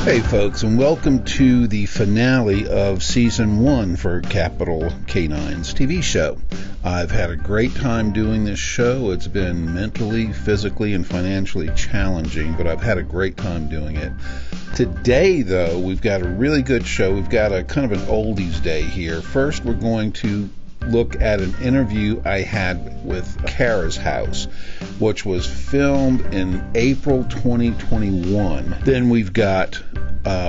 Hey folks, and welcome to the finale of Season 1 for Capital K9s TV show. I've had a great time doing this show. It's been mentally, physically, and financially challenging, but I've had a great time doing it. Today, though, we've got a really good show. We've got a kind of an oldies day here. First, we're going to look at an interview I had with Cara's house, which was filmed in April 2021. Then we've got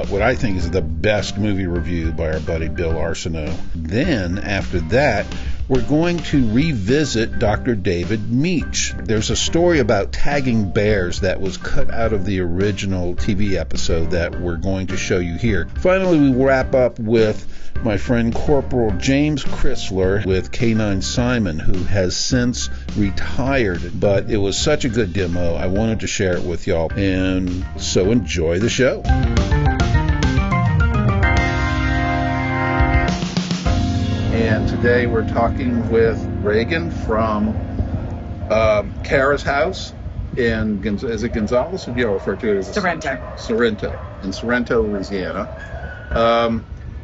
what I think is the best movie review by our buddy Bill Arsenault. Then, after that, we're going to revisit Dr. David Meech. There's a story about tagging bears that was cut out of the original TV episode that we're going to show you here. Finally, we wrap up with my friend Corporal James Crisler with K9 Simon, who has since retired, but it was such a good demo, I wanted to share it with y'all, and so enjoy the show. And today we're talking with Regan from Cara's house in, is it Gonzales? Or do you refer to it as Sorrento, in Sorrento, Louisiana.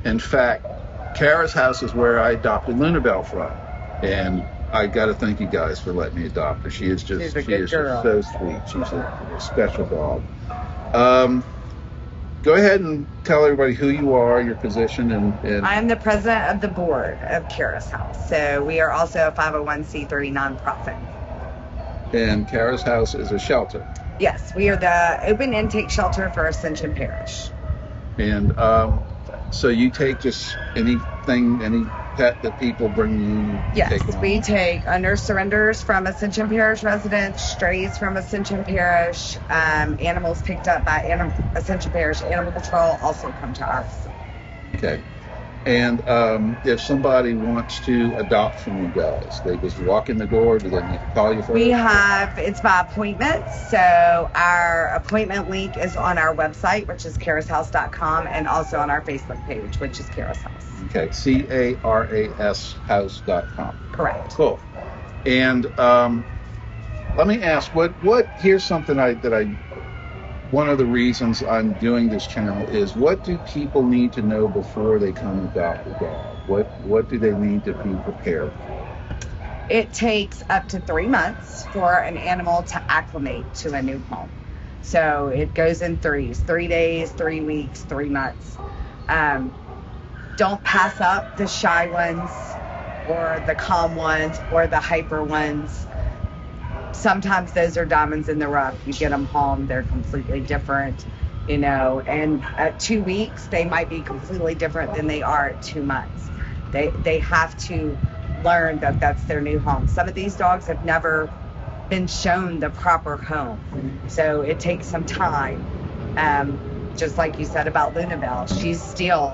In fact, Cara's house is where I adopted Lunabelle from, and I got to thank you guys for letting me adopt her. She is just so sweet. She's a special dog. Go ahead and tell everybody who you are, your position, and I'm the president of the board of Cara's house. So we are also a 501c3 nonprofit. And Cara's house is a shelter. Yes, we are the open intake shelter for Ascension Parish. And so you take just anything, any pet that people bring you? Yes, we take under surrenders from Ascension Parish residents, strays from Ascension Parish, animals picked up by Ascension Parish Animal Control also come to us. Okay. And if somebody wants to adopt from you guys, they just walk in the door, do they need to call you first? It's by appointment. So our appointment link is on our website, which is carashouse.com, and also on our Facebook page, which is Cara's House. Okay, CARAS house.com. Correct. Cool. And let me ask, here's something one of the reasons I'm doing this channel is, what do people need to know before they come adopt a dog? What do they need to be prepared for? It takes up to 3 months for an animal to acclimate to a new home. So it goes in threes: 3 days, 3 weeks, 3 months. Don't pass up the shy ones or the calm ones or the hyper ones. Sometimes those are diamonds in the rough. You get them home, they're completely different, and at 2 weeks, they might be completely different than they are at 2 months. They have to learn that that's their new home. Some of these dogs have never been shown the proper home, so it takes some time. Just like you said about Lunabelle, she's still,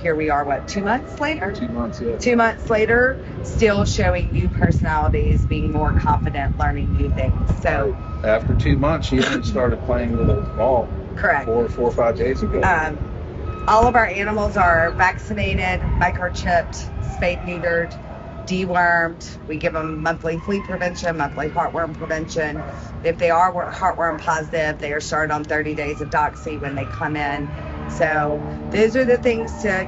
here we are, 2 months later? 2 months, yeah. 2 months later, still showing new personalities, being more confident, learning new things. So after 2 months, she even started playing with a ball. Correct. 4 or 5 days ago. All of our animals are vaccinated, microchipped, spayed, neutered, dewormed. We give them monthly flea prevention, monthly heartworm prevention. If they are heartworm positive, they are started on 30 days of doxy when they come in. So those are the things to,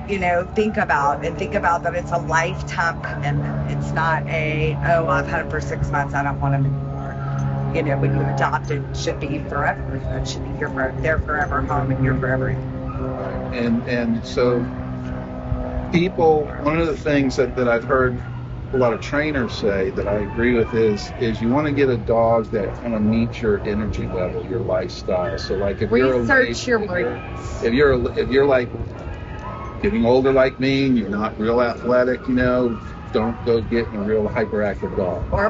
think about, and think about that it's a lifetime commitment. It's not I've had it for 6 months, I don't want them anymore. When you adopt, it should be forever. It should be their forever home and your forever. And so people, one of the things that I've heard a lot of trainers say that I agree with is you want to get a dog that kind of meets your energy level, your lifestyle. So like if you're like getting older like me and you're not real athletic, don't go getting a real hyperactive dog. Or a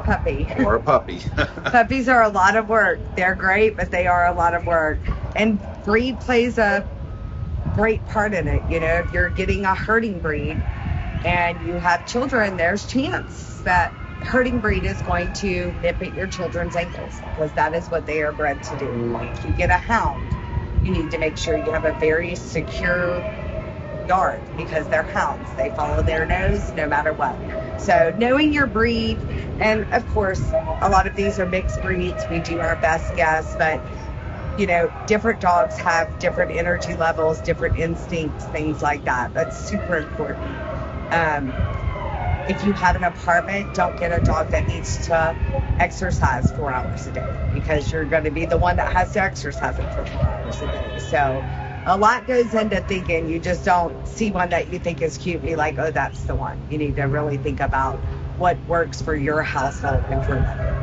puppy. Puppies are a lot of work. They're great, but they are a lot of work. And breed plays a great part in it. If you're getting a herding breed and you have children, there's chance that herding breed is going to nip at your children's ankles, because that is what they are bred to do. If you get a hound, you need to make sure you have a very secure yard, because they're hounds. They follow their nose no matter what. So knowing your breed, and of course, a lot of these are mixed breeds. We do our best guess, but different dogs have different energy levels, different instincts, things like that. That's super important. If you have an apartment, don't get a dog that needs to exercise 4 hours a day, because you're going to be the one that has to exercise it for 4 hours a day. So a lot goes into thinking. You just don't see one that you think is cute and be like, oh, that's the one. You need to really think about what works for your household and for them.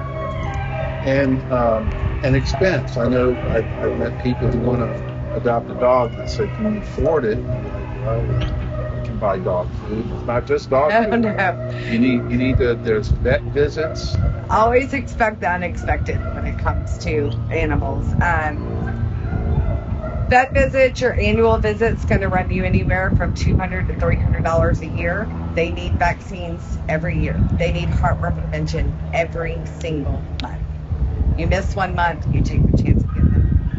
And expense. I know I've met people who want to adopt a dog that say, can you afford it? Well, you can buy dog food. It's not just dog food. No. You need there's vet visits. Always expect the unexpected when it comes to animals. Vet visits, your annual visit's going to run you anywhere from $200 to $300 a year. They need vaccines every year. They need heartworm prevention every single month. You miss 1 month, you take the chance of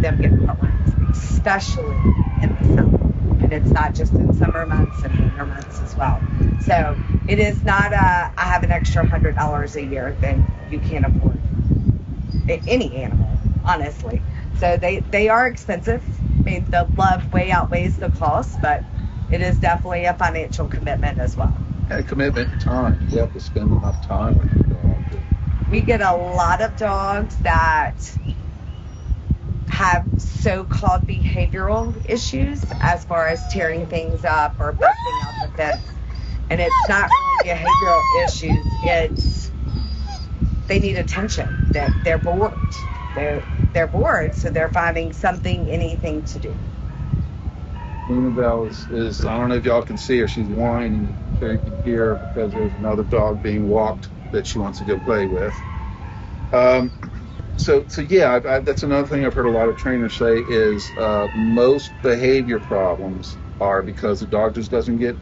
them getting heartworms, especially in the summer. And it's not just in summer months and winter months as well. So it is not I have an extra $100 a year, then you can't afford any animal, honestly. So they are expensive. I mean, the love way outweighs the cost, but it is definitely a financial commitment as well. And commitment and time. You have to spend enough time with your dog. We get a lot of dogs that have so-called behavioral issues as far as tearing things up or busting out the fence. And it's not really behavioral issues. It's they need attention. They're bored. They're bored, so they're finding something, anything to do. Lunabelle is I don't know if y'all can see her. She's whining. So you can hear her because there's another dog being walked that she wants to go play with. So yeah, that's another thing I've heard a lot of trainers say is most behavior problems are because the dog just doesn't get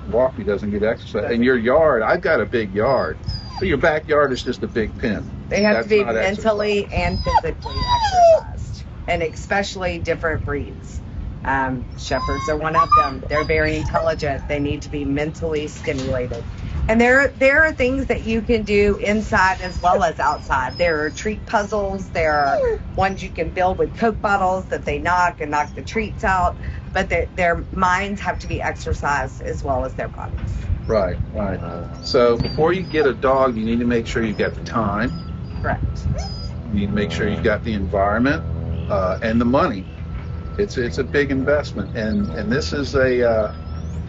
walked, he doesn't get exercise. In your yard, I've got a big yard, but your backyard is just a big pen. They have to be mentally and physically exercised, and especially different breeds. Shepherds are one of them. They're very intelligent. They need to be mentally stimulated. And there are things that you can do inside as well as outside. There are treat puzzles. There are ones you can build with Coke bottles that they knock the treats out. But their minds have to be exercised as well as their bodies. Right. So before you get a dog, you need to make sure you got the time. Correct. You need to make sure you got the environment and the money. It's a big investment, and this is a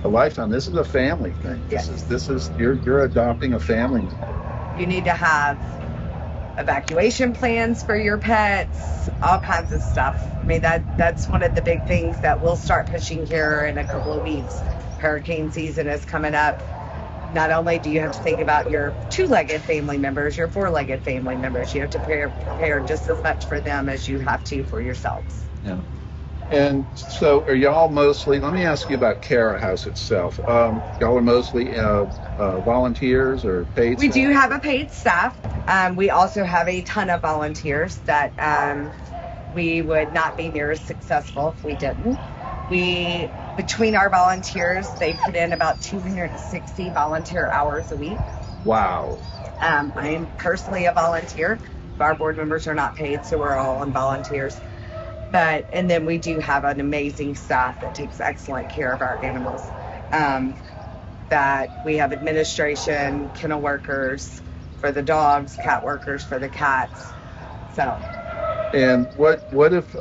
lifetime. This is a family thing. Yes. This is you're adopting a family. You need to have evacuation plans for your pets, all kinds of stuff. I mean, that's one of the big things that we'll start pushing here in a couple of weeks. Hurricane season is coming up. Not only do you have to think about your two-legged family members, your four-legged family members, you have to prepare just as much for them as you have to for yourselves. Yeah. And so are y'all mostly, let me ask you about Cara House itself. Y'all are mostly volunteers or paid staff? We do have a paid staff. We also have a ton of volunteers that we would not be near as successful if we didn't. Between our volunteers, they put in about 260 volunteer hours a week. Wow. I am personally a volunteer. Our board members are not paid, so we're all on volunteers. And then we do have an amazing staff that takes excellent care of our animals. That we have administration, kennel workers for the dogs, cat workers for the cats. So. And what if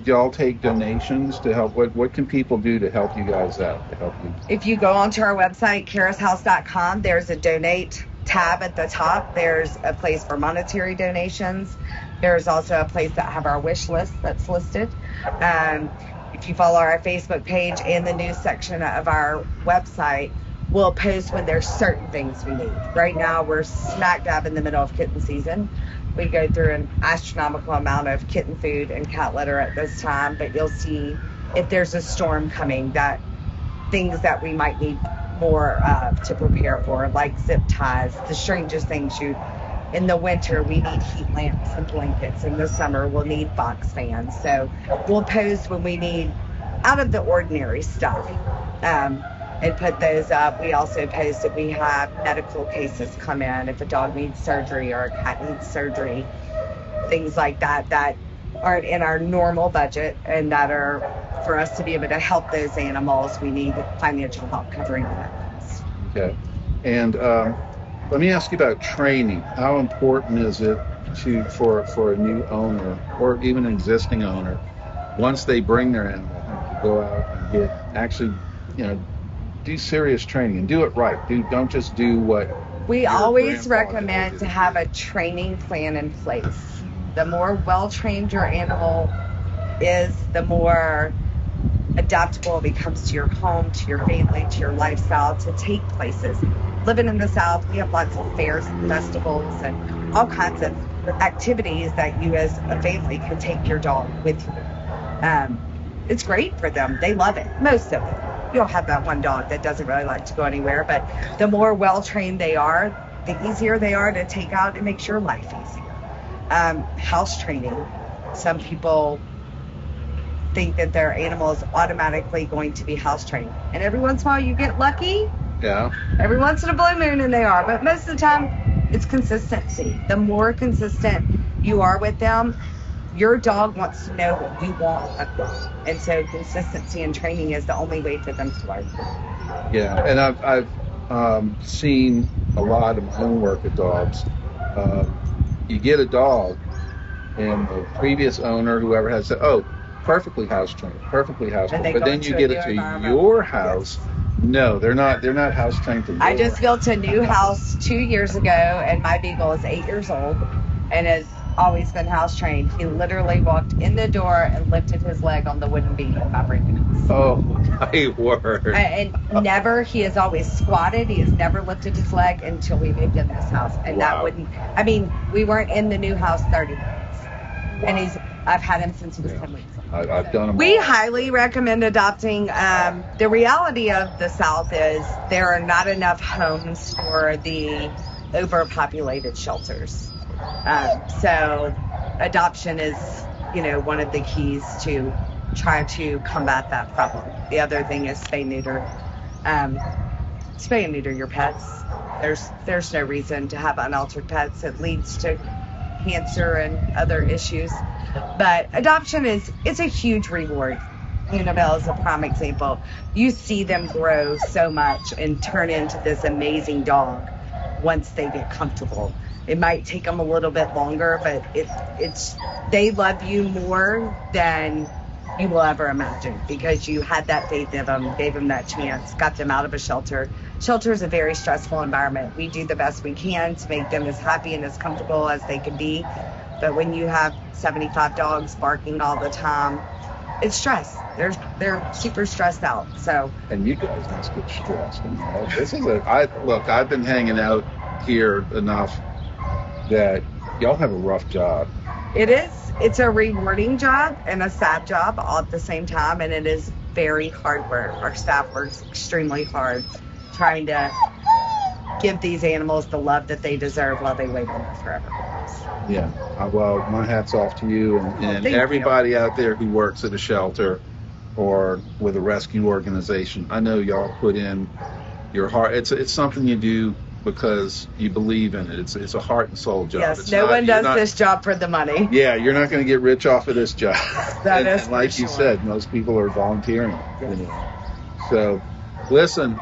y'all take donations to help? What can people do to help you guys out? To help you? If you go onto our website, carashouse.com, there's a donate tab at the top. There's a place for monetary donations. There's also a place that have our wish list that's listed. If you follow our Facebook page and the news section of our website, we'll post when there's certain things we need. Right now, we're smack dab in the middle of kitten season. We go through an astronomical amount of kitten food and cat litter at this time, but you'll see if there's a storm coming, that things that we might need more to prepare for, like zip ties, the strangest things. In the winter, we need heat lamps and blankets. In the summer, we'll need box fans. So we'll post when we need out of the ordinary stuff and put those up. We also post if we have medical cases come in, if a dog needs surgery or a cat needs surgery, things like that aren't in our normal budget and that are, for us to be able to help those animals, we need financial help covering that. Okay. And let me ask you about training. How important is it for a new owner or even an existing owner, once they bring their animal home, to go out and get actually, do serious training and do it right. Don't just do what we always recommend to have a training plan in place. The more well-trained your animal is, the more adaptable it becomes to your home, to your family, to your lifestyle, to take places. Living in the South, we have lots of fairs and festivals and all kinds of activities that you as a family can take your dog with you. It's great for them. They love it. Most of them. You'll have that one dog that doesn't really like to go anywhere, but the more well-trained they are, the easier they are to take out. It makes your life easier. House training. Some people think that their animal is automatically going to be house trained. And every once in a while you get lucky. Yeah. Every once in a blue moon and they are. But most of the time it's consistency. The more consistent you are with them, your dog wants to know what you want of them. And so consistency and training is the only way for them to learn. Yeah, and I've seen a lot of my own work with dogs. You get a dog, and the previous owner, whoever has said, "Oh, perfectly house trained." But then you get it to your house. Yes. No, they're not house trained to. I just built a new house 2 years ago, and my beagle is 8 years old, and has always been house trained. He literally walked in the door and lifted his leg on the wooden beam in my breaking house. Oh my word! And never. He has always squatted. He has never lifted his leg until we moved in this house, and wow. That wouldn't. I mean, we weren't in the new house 30 minutes, wow. And I've had him since he was 10 weeks. I've done them. We highly recommend adopting. The reality of the South is there are not enough homes for the overpopulated shelters. So adoption is, one of the keys to try to combat that problem. The other thing is spay neuter. Spay and neuter your pets. There's no reason to have unaltered pets. It leads to cancer and other issues. But adoption it's a huge reward. Unibel is a prime example. You see them grow so much and turn into this amazing dog once they get comfortable. It might take them a little bit longer, but they love you more than you will ever imagine because you had that faith in them, gave them that chance, got them out of a shelter. Shelter is a very stressful environment. We do the best we can to make them as happy and as comfortable as they can be. But when you have 75 dogs barking all the time, it's stress. They're super stressed out. So. And you guys must get stressed. I've been hanging out here enough that y'all have a rough job. It is. It's a rewarding job and a sad job all at the same time, and it is very hard work. Our staff works extremely hard trying to give these animals the love that they deserve while they wait on us forever. Yeah. Well, my hat's off to you and everybody out there who works at a shelter or with a rescue organization. I know y'all put in your heart. It's something you do because you believe in it. It's a heart and soul job. Yes, no one does this job for the money. Yeah, you're not going to get rich off of this job. And like you said, most people are volunteering. So, listen,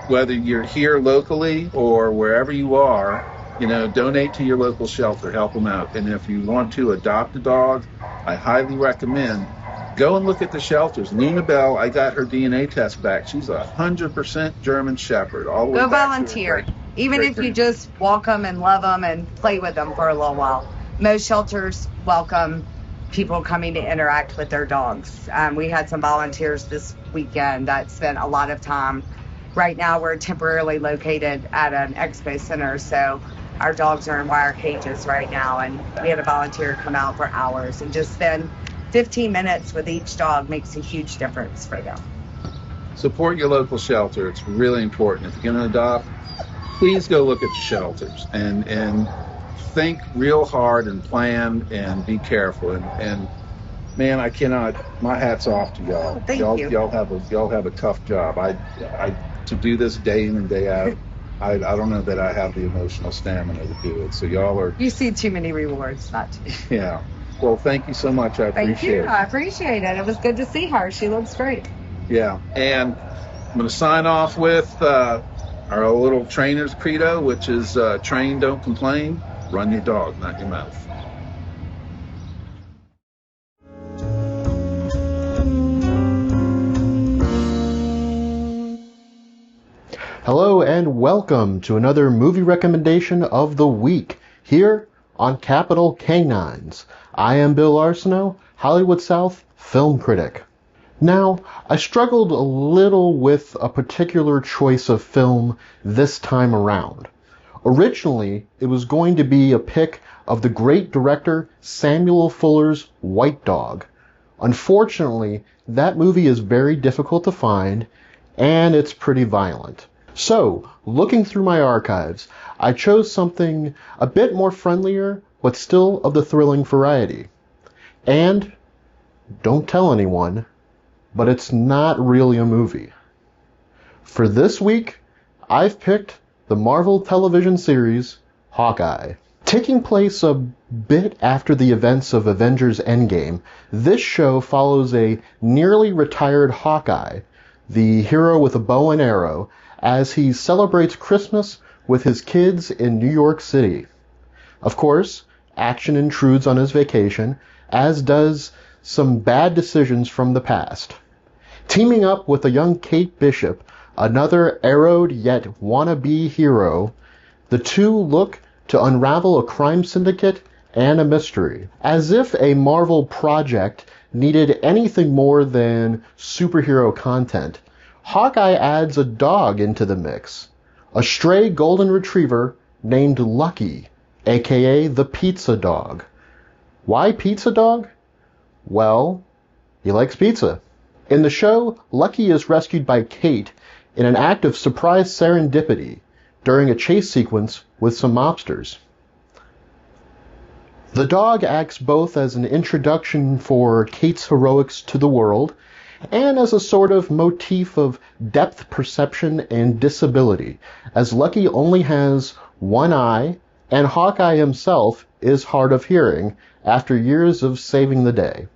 whether you're here locally or wherever you are, donate to your local shelter, help them out. And if you want to adopt a dog, I highly recommend go and look at the shelters. Luna Bell, I got her DNA test back. She's 100% German Shepherd. All the way go back volunteer. Even if you just walk them and love them and play with them for a little while. Most shelters welcome people coming to interact with their dogs. We had some volunteers this weekend that spent a lot of time. Right now we're temporarily located at an expo center, so our dogs are in wire cages right now, and we had a volunteer come out for hours and just spend 15 minutes with each dog makes a huge difference for them. Support your local shelter. It's really important. If you're going to adopt, please go look at the shelters and think real hard and plan and be careful. And man, I cannot. My hat's off to y'all. Thank you. Y'all have a tough job. I to do this day in and day out. I don't know that I have the emotional stamina to do it. So y'all are. You see too many rewards not to. Yeah. Well, thank you so much. I Thank appreciate you. it. I appreciate it. It was good to see her. She looks great. Yeah. And I'm going to sign off with our little trainer's credo, which is train, don't complain, run your dog, not your mouth. Hello and welcome to another movie recommendation of the week here on Capital K9s. I am Bill Arsenault, Hollywood South film critic. Now, I struggled a little with a particular choice of film this time around. Originally, it was going to be a pick of the great director Samuel Fuller's White Dog. Unfortunately, that movie is very difficult to find, and it's pretty violent. So, looking through my archives, I chose something a bit more friendlier, but still of the thrilling variety. And, don't tell anyone, but it's not really a movie. For this week, I've picked the Marvel television series Hawkeye. Taking place a bit after the events of Avengers Endgame, this show follows a nearly retired Hawkeye, the hero with a bow and arrow, as he celebrates Christmas with his kids in New York City. Of course, action intrudes on his vacation, as does some bad decisions from the past. Teaming up with a young Kate Bishop, another arrowed yet wannabe hero, the two look to unravel a crime syndicate and a mystery. As if a Marvel project needed anything more than superhero content, Hawkeye adds a dog into the mix, a stray golden retriever named Lucky, aka the Pizza Dog. Why Pizza Dog? Well, he likes pizza. In the show, Lucky is rescued by Kate in an act of surprise serendipity during a chase sequence with some mobsters. The dog acts both as an introduction for Kate's heroics to the world and as a sort of motif of depth perception and disability, as Lucky only has one eye and Hawkeye himself is hard of hearing after years of saving the day.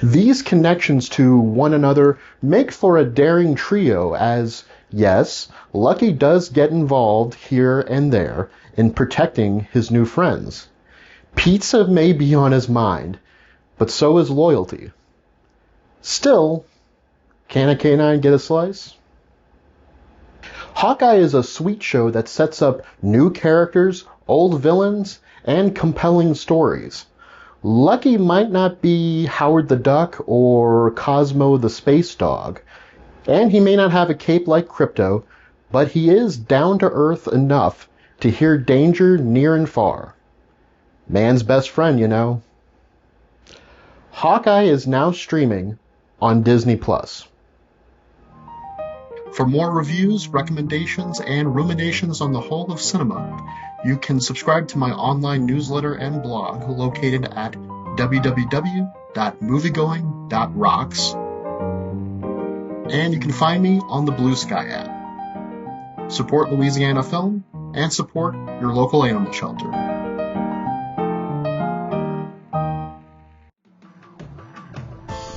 These connections to one another make for a daring trio as, yes, Lucky does get involved here and there in protecting his new friends. Pizza may be on his mind, but so is loyalty. Still, can a K9 get a slice? Hawkeye is a sweet show that sets up new characters, old villains, and compelling stories. Lucky might not be Howard the Duck or Cosmo the Space Dog, and he may not have a cape like Crypto, but he is down to earth enough to hear danger near and far. Man's best friend, you know. Hawkeye is now streaming on Disney+. For more reviews, recommendations, and ruminations on the whole of cinema, you can subscribe to my online newsletter and blog located at www.moviegoing.rocks, and you can find me on the Blue Sky app. Support Louisiana film and support your local animal shelter.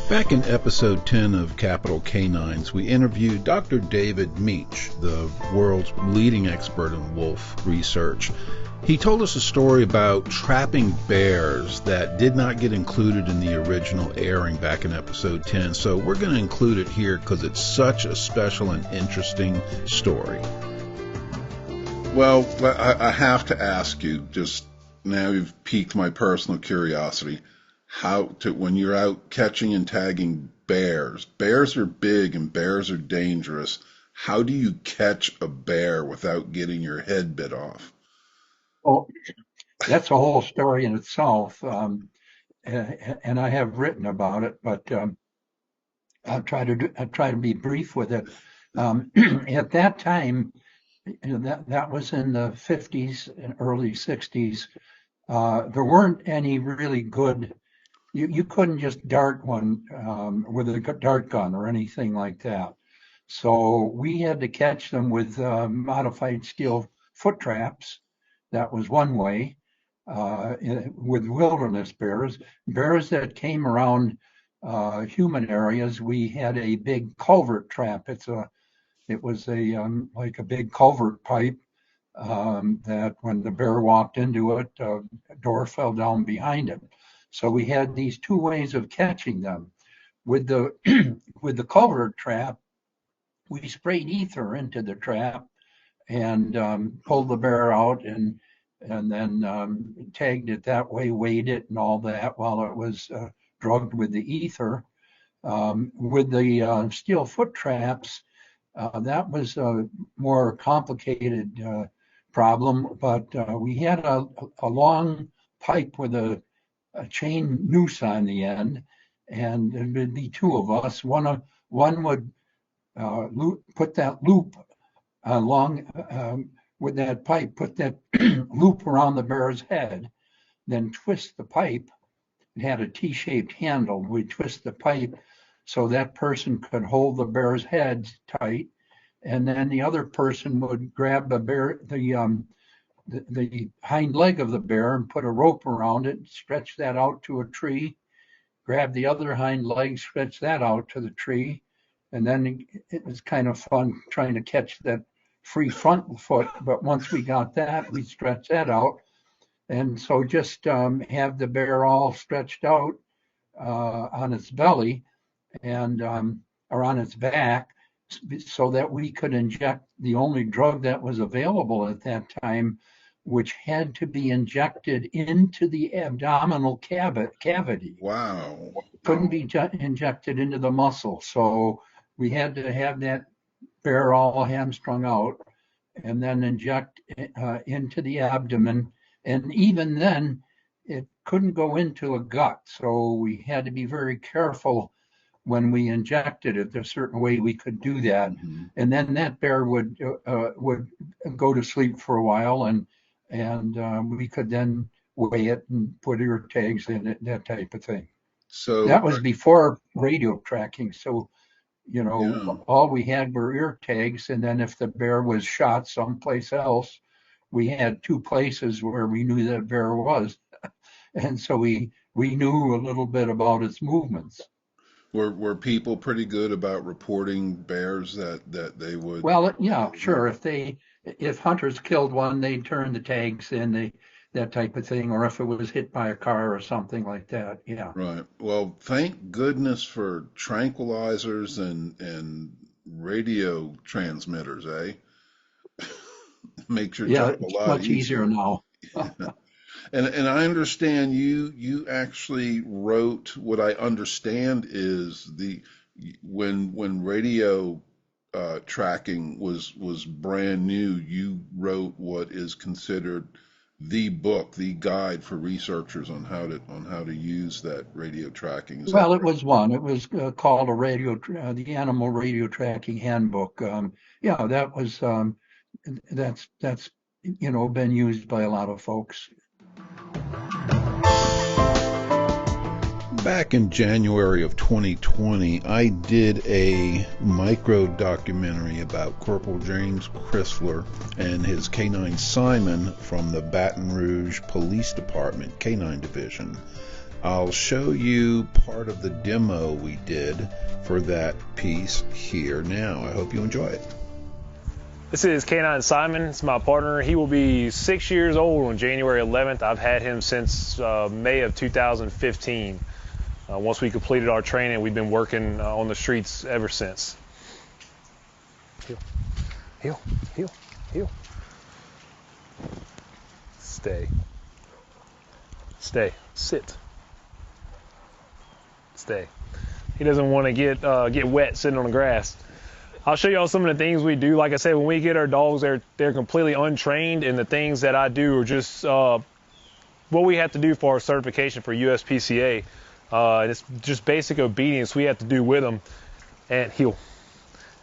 Back in episode 10 of Capital K9s, we interviewed Dr. David Meach, the world's leading expert in wolf research. He told us a story about trapping bears that did not get included in the original airing back in episode 10, so we're going to include it here because it's such a special and interesting story. Well, I have to ask you, just now you've piqued my personal curiosity. When you're out catching and tagging bears are big and bears are dangerous. How do you catch a bear without getting your head bit off? Oh, that's a whole story in itself, and I have written about it, but I'll try to be brief with it. At that time, that was in the 50s and early 60s. There weren't any really good. You couldn't just dart one with a dart gun or anything like that. So we had to catch them with modified steel foot traps. That was one way. with wilderness bears, bears that came around human areas. We had a big culvert trap. It was like a big culvert pipe that when the bear walked into it, a door fell down behind him. So we had these two ways of catching them. With the with the culvert trap, we sprayed ether into the trap and pulled the bear out and then tagged it that way, weighed it and all that while it was drugged with the ether. With the steel foot traps, that was a more complicated problem, but we had a long pipe with a chain noose on the end, and there'd be two of us. One would put that loop along with that pipe, put that loop around the bear's head, then twist the pipe. It had a T-shaped handle. We twist the pipe so that person could hold the bear's head tight, and then the other person would grab the hind leg of the bear and put a rope around it, stretch that out to a tree, grab the other hind leg, stretch that out to the tree, and then it was kind of fun trying to catch that free front foot. But once we got that, we stretched that out, and so just have the bear all stretched out on its belly and or on its back, so that we could inject the only drug that was available at that time, which had to be injected into the abdominal cavity. Wow. Couldn't be injected into the muscle. So we had to have that bear all hamstrung out and then inject into the abdomen. And even then, it couldn't go into a gut. So we had to be very careful when we injected it. There's a certain way we could do that. Mm-hmm. And then that bear would go to sleep for a while, and we could then weigh it and put ear tags in it, that type of thing. So that was before radio tracking. So, yeah. all we had were ear tags. And then if the bear was shot someplace else, we had two places where we knew that bear was. And so we knew a little bit about its movements. Were people pretty good about reporting bears that they would? Well, yeah, sure. If hunters killed one, they'd turn the tags in, that type of thing, or if it was hit by a car or something like that. Yeah. Right. Well, thank goodness for tranquilizers and radio transmitters, eh? Makes your job a lot much easier now. And I understand you actually wrote, what I understand is when radio tracking was brand new, you wrote what is considered the book, the guide for researchers on how to use that radio tracking. Well, it was one. It was called the Animal Radio Tracking Handbook. That was that's been used by a lot of folks. Back in January of 2020, I did a micro documentary about Corporal James Crisler and his K9 Simon from the Baton Rouge Police Department K9 Division. I'll show you part of the demo we did for that piece here now. I hope you enjoy it. This is K9 Simon. It's my partner. He will be 6 years old on January 11th. I've had him since May of 2015. Once we completed our training, we've been working on the streets ever since. Heel, heel, heel, heel. Stay. Stay. Sit. Stay. He doesn't want to get wet sitting on the grass. I'll show y'all some of the things we do. Like I said, when we get our dogs, they're completely untrained, and the things that I do are just what we have to do for our certification for USPCA. It's just basic obedience we have to do with them. And heel.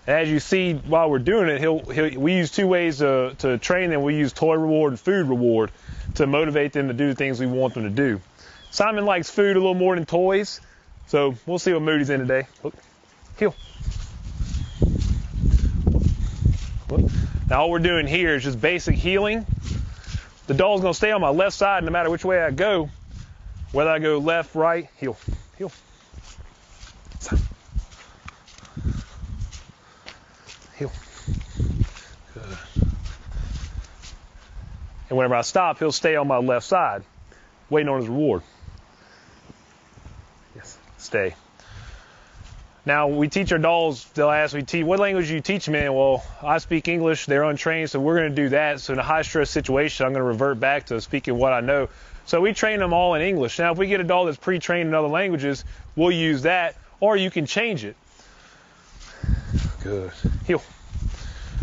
As you see, while we're doing it, we use two ways to train them. We use toy reward and food reward to motivate them to do the things we want them to do. Simon likes food a little more than toys, so we'll see what mood he's in today. Look, heel. Look. Now all we're doing here is just basic healing. The dog's going to stay on my left side no matter which way I go. Whether I go left, right, heel, heel. Heel. Good. And whenever I stop, he'll stay on my left side, waiting on his reward. Yes, stay. Now, we teach our dogs, they'll ask me, what language do you teach them in? Well, I speak English, they're untrained, so we're going to do that. So in a high-stress situation, I'm going to revert back to speaking what I know. So we train them all in English. Now, if we get a dog that's pre-trained in other languages, we'll use that, or you can change it. Good. Heel.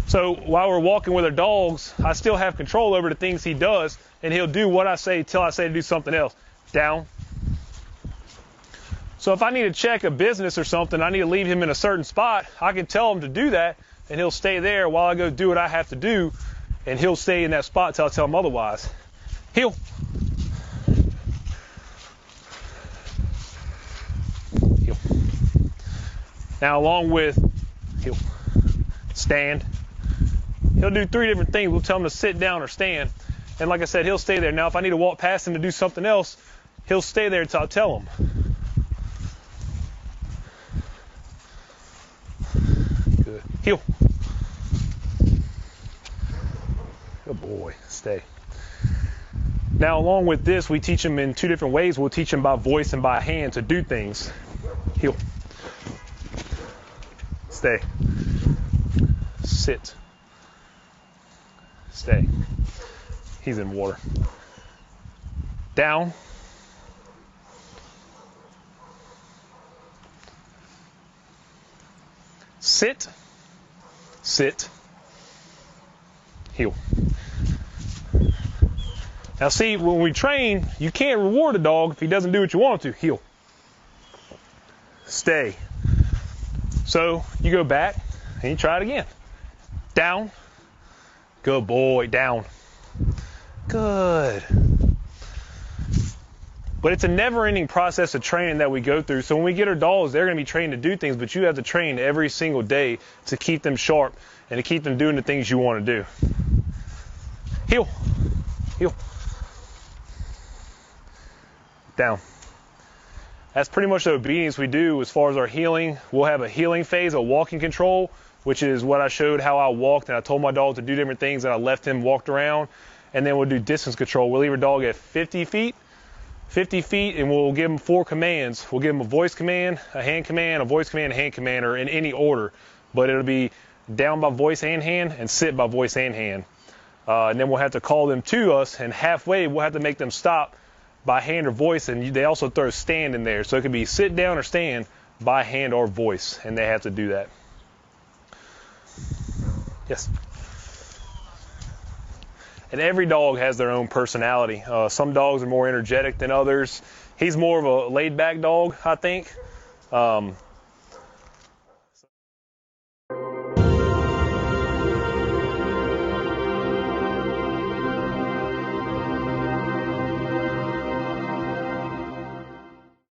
So while we're walking with our dogs, I still have control over the things he does, and he'll do what I say till I say to do something else. Down. So if I need to check a business or something, I need to leave him in a certain spot, I can tell him to do that, and he'll stay there while I go do what I have to do, and he'll stay in that spot till I tell him otherwise. Heel. Heel. Now along with heel, stand. He'll do 3 different things. We'll tell him to sit down or stand. And like I said, he'll stay there. Now if I need to walk past him to do something else, he'll stay there until I tell him. Good. Heel. Good boy. Stay. Now, along with this, we teach them in 2 different ways. We'll teach them by voice and by hand to do things. Heel. Stay. Sit. Stay. He's in water. Down. Sit. Sit. Heel. Now see, when we train, you can't reward a dog if he doesn't do what you want him to. Heel. Stay. So you go back and you try it again. Down. Good boy. Down. Good. But it's a never-ending process of training that we go through. So when we get our dogs, they're going to be trained to do things, but you have to train every single day to keep them sharp and to keep them doing the things you want to do. Heel. Heel. Down. That's pretty much the obedience we do as far as our healing. We'll have a healing phase, a walking control, which is what I showed how I walked, and I told my dog to do different things, and I left him walked around. And then we'll do distance control. We'll leave our dog at 50 feet, and we'll give him 4 commands. We'll give him a voice command, a hand command, a voice command, a hand command, or in any order. But it'll be down by voice and hand, and sit by voice and hand. And then we'll have to call them to us, and halfway we'll have to make them stop by hand or voice, and they also throw stand in there. So it could be sit down or stand by hand or voice, and they have to do that. Yes? And every dog has their own personality. Some dogs are more energetic than others. He's more of a laid-back dog, I think.